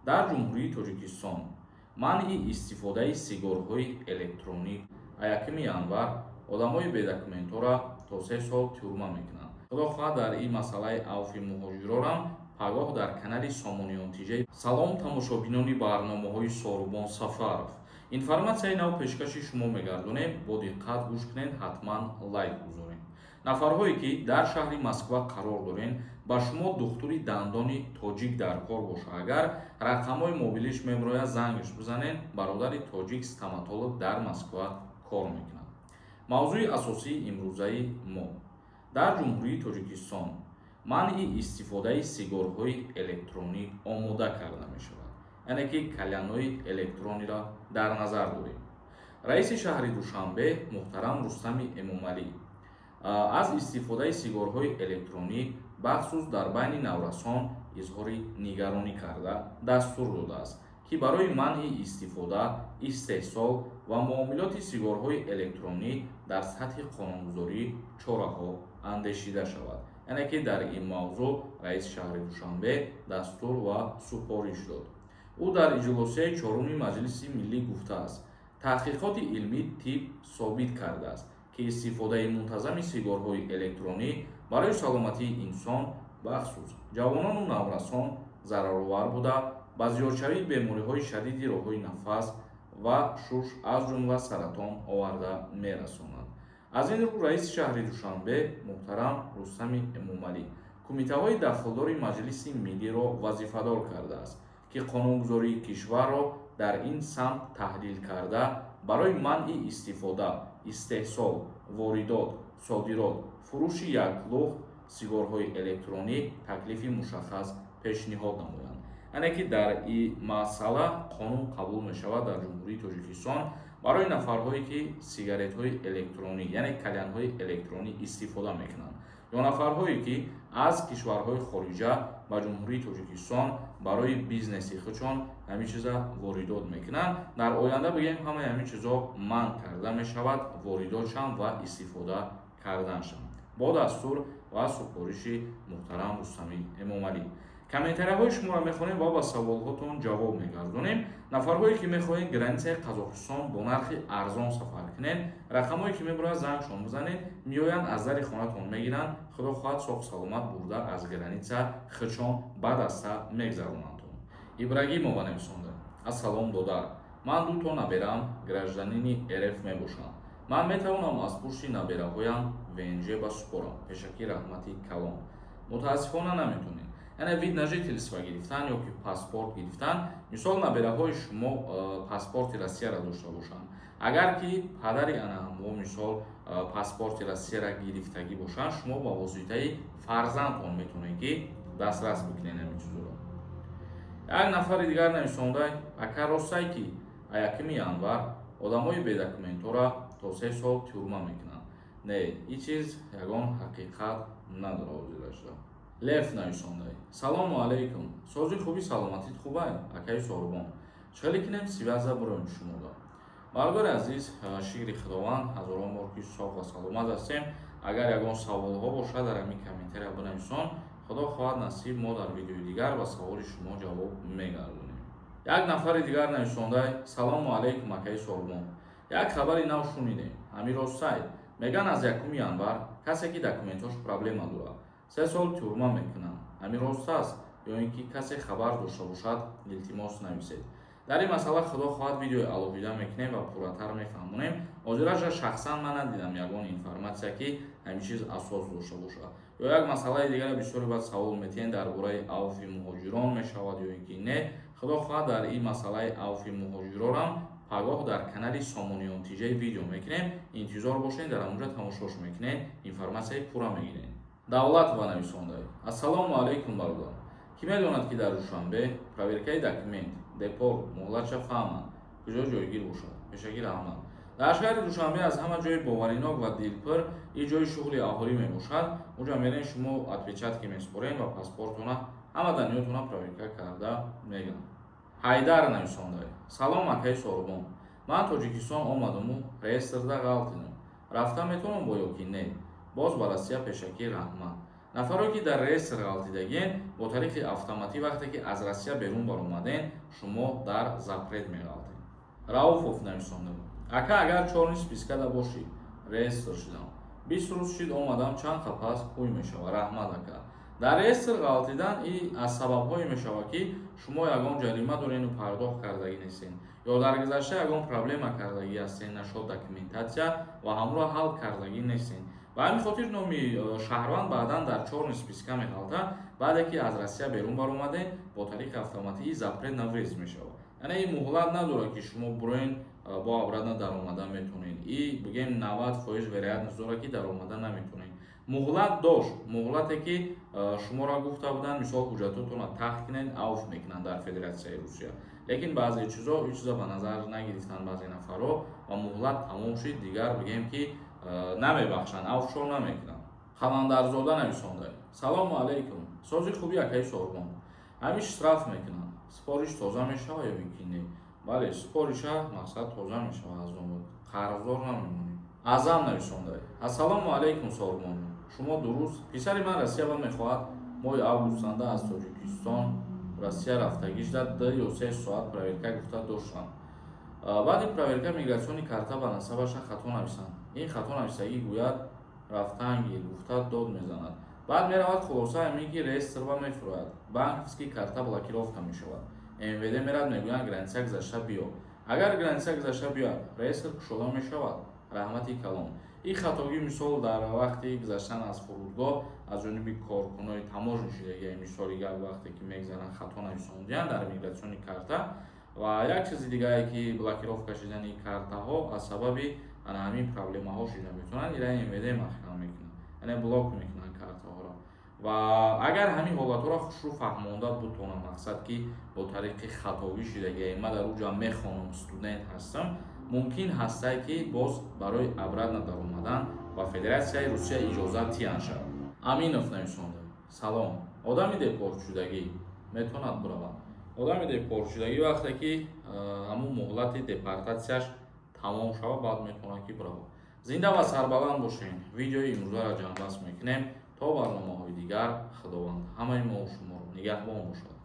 дар ҷумҳурии Тоҷикистон манъи истифодаи сигарҳои электронӣ 1 январ одамои бедокументора то 3 сол тюрма мекунанд. Худо хоҳад дар ин масъалаи авфи муҳоҷирорам пагоҳ дар канали Сомониён Тиҷа. Салом тамошобинони барномаҳои Сорубон Сафаров. Информатсияи нав пешкаши шумо мегардонем. Бо диққат гӯш кунед, ҳатман лайк гузоред. Нафарҳое ки дар шаҳри Москва қарор доранд ба шумо духтури дандони тоҷик дар кор боша, агар рақамҳои мобилиш мебарояд зангаш бизанед. Бародари тоҷик стоматолог дар Москва кор мекунад. мавзӯи асосии имрӯзаи мо дар ҷумҳурии Тоҷикистон манъи истифодаи сигарҳои электронӣ омода карда мешавад. яъне ки кальянҳои электрониро дар назар дорем. раиси шаҳри Душанбе муҳтарам Рустами Эмомалӣ аз истифодаи сигарҳои электронӣ бахусус дар байни наврасон изҳори нигаронӣ карда дастур додааст, ки барои манъи истифода, истеҳсол ва муомилоти сигарҳои электронӣ дар сатҳи қонунгузорӣ чораҳо андешида шавад. яъне ки дар ин мавзӯъ раиси шаҳри Душанбе дастур ва супориш дод. ӯ дар иҷлосияи 4-уми Маҷлиси Миллӣ гуфтааст: таҳқиқоти илмӣ тиб собит кардааст, ки истифодаи мунтазами сигарҳои электронӣ барои саломатии инсон, бахусус ҷавонону наврасон зараровар буда, ба зиёдшавии бемориҳои шадиди роҳҳои нафас ва шуш аз ҷумла саратон оварда мерасонад. аз ин рӯ раиси шаҳри Душанбе муҳтарам Рустами Эмомалӣ кумитаҳои дахлдори Маҷлиси Миллиро вазифадор кардааст, ки қонунгузории кишварро дар ин самт таҳлил карда, барои манъи истифода, истеҳсол, воридот, содирот, фурӯши яклухт сигарҳои электронӣ таклифи мушаххас пешниҳод намоянд. яъне ки дар ин масъала қонун қабул мешавад дар ҷумҳурии Тоҷикистон барои нафарҳое ки сигаретҳои электронӣ, яъне кальянҳои электронӣ истифода мекунанд, ё нафарҳое ки аз кишварҳои хориҷа ба ҷумҳурии Тоҷикистон барои бизнеси худшон ҳамин чиза воридот мекунанд. дар оянда бигем ҳамаи ҳамин чизо манъ карда мешавад воридотшан ва истифода карданшан. бо дастур ва супориши муҳтарам Рустами Эмомалӣ комментарияҳои шуморо мехонем ва ба саволҳотон ҷавоб мегардонем. нафарҳое ки мехоҳед границаи Қазоқистон бо нархи арзон сафар кунед, рақамҳое ки мебарояд зангшон бизанед, меоянд аз дари хонатон мегиранд. худо хоҳад соҳ саломат бурда аз граница худшон ба даста мегзаронанд. Ибрагимова нависонда: ассалом додар, ман 2 то наберам гражданини РФ мебошанд. ман метавонам аз пушти набераҳоям ВНЖ ба супорам. пешакӣ раҳмати калон. мутаассифона наметонем. яъне вид на жительство гирифтан ё ки паспорт гирифтан. мисол набераҳои шумо паспорти Россияро дошта бошанд. агар ки падари анаҳамво мисол паспорти Россияро гирифтагӣ бошанд, шумо ба воситаи фарзандтон метавонед ки дастрас бикунед ҳамин чизоро. як нафари дигар нависондай: ака ростае ки 1 январ одамои бедокументора то 3 сол тюрма мекунанд? не, ин чиз ягон ҳақиқат надорад. озирашда лев нависондай: салому алейкум, сози хуби саломатит хубай акаи Сорубон, чхеле кинем связа броем шумода. бардори азиз, шикри худованд, ҳазорон бор ки соҳ ва саломат ҳастем. агар ягон саволҳо бошад дар ҳамин комментария бинависон. худо хоҳад насиб, мо дар видеои дигар ба саволи шумо ҷавоб мегардонем. як нафари дигар нависондай: салому алейкум акаи Сорубон, як хабари нав шунидем. ҳамин ростае? меган аз 1 январ касе ки документош проблема дорад 3 сол тюрма мекунанд. ҳамин рост аст ё ин ки касе хабар дошта бошад, илтимос нависед. дар ин масъала худо хоҳад видеои алоҳида мекунем ва пурратар мефаҳмонем. озираша шахсан ман надидам ягон информатсия ки ҳамин чиз асос дошта бошад. ё як масъалаи дигаре бисёре баъд савол метиҳем дар бораи авфи муҳоҷирон мешавад ё ин ки не. худо хоҳад дар ин масъалаи авфи муҳоҷирорам пагоҳ дар канали Сомониён Тиҷа видео мекунем. интизор бошед, дар ҳамонҷа тамошош мекунед, информатсияи пурра мегиред. Давлатова нависондай: ассалому алейкум бародар, ки медонад ки дар Душанбе проверкаи документ, депорт, муҳлатша фаҳманд куҷо ҷойгир бошад? пешакӣ раҳмат. дар шаҳри Душанбе аз ҳама ҷои боваринок ва дилпир ин ҷои шуғли аҳолӣ мебошад. унҷа мерен, шумо отпечатки месупоред ва паспортона ҳама даниётона проверка карда мегиранд. ҳайдар нависондай: салом акаи Сорубон, ман Тоҷикистон омадаму реестрда ғалтидам. рафта метавонам бо ё ки не? боз ба Россия пешакӣ раҳмат. нафаро ки дар реестр ғалтидагин бо тариқи автоматӣ вақте ки аз Россия берун баромаден шумо дар запрет меғалтед. Рауфов нависонда буд. Ака агар 4 спискада боши реестр шудам 20 рӯз шид омадам чанд қапас пӯй мешава. Раҳмат ака. дар реестр ғалтидан и аз сабабҳое мешава ки шумо ягон ҷарима дорину пардохт кардагӣ нестен ё дар гузашта ягон проблема кардагӣ ҳастен нашод документатсия ва ҳамроҳ ҳал кардагӣ нестен. ба ҳамин хотир номи шаҳрванд баъдан дар 4 списка меғалта баъде ки аз Россия берун баромаден бо тариқи автоматии запрет наврез мешава. яъне ин муҳлат надорад ки шумо буроин бо обратно даромада метонед и бигем 90% вероятност дорад ки даромада наметонед. муҳлат дошт. муҳлате ки шуморо гуфта буданд мисол ҳуҷҷатотонро тахт кинед авф мекунанд дар Федератсияи Русия. лекин баъзе чизо ба назар нагирифтанд баъзе нафаро ва муҳлат тамом шид дигар бигем ки намебахшанд, авфшо намекунанд. Халандарзода нависонда. Салому алейкум. Сози хуби акаи Сорбон. Ҳамиш штраф мекунанд. Сипориш тоза мешава ё ки не? Бале, сипориша мақсад тоза мешава аз он қарздор намемонӣ. Азам нависонда. Ассалому алейкум Сорбон. Шумо дуруст? Писари ман Россия ва мехоҳад моҳи августанда аз Тоҷикистон Россия рафтагишда 2 ё 3 соат проверка гуфта доштанд. баъди проверка мигратсиони карта ба насабаша хато нависанд. ин хато нависагӣ гӯяд рафтан гир гуфта дод мезанад. баъд меравад хулоса ҳамин ки реестр ва мефурояд. банковски карта блокировка мешавад. МВД мерад мегӯянд граница гузашта биё. агар граница гузашта биёяд реестр кушода мешавад. раҳмати калон. ин хатогӣ мисол дар вақти гузаштан аз фурудгоҳ аз ҷониби коркунои таможнишидаги мисоли гап вақте ки мегзаранд хато нависондиянд дар мигратсиони карта ва як чизи дигаре ки блокировка шудани картаҳо аз сабаби ана ҳамин проблемаҳо шуда метавонад ира МВД махкам мекунад, яъне блок мекунанд картаҳоро. ва агар ҳамин ҳолатҳоро хушрӯ фаҳмонда бутонам мақсад ки бо тариқи хатогӣ шудаги ман дар уҷа мехонам студент ҳастам, мумкин ҳастае ки боз барои обратно даромадан ба Федератсияи Русия иҷоза тиян шавад. Аминов нависонда. Салом. Одами депортшудагӣ метавонад биравад. Одами депортшудагӣ вақте ки ҳамун муҳлати депортатсияш тамом шава баъд метавонад ки биравад. зинда ва сарбаланд бошед. видеои имрӯзаро ҷамъбаст мекунем то барномаҳои дигар. худованд ҳамаи мо шуморо нигаҳбон бошад.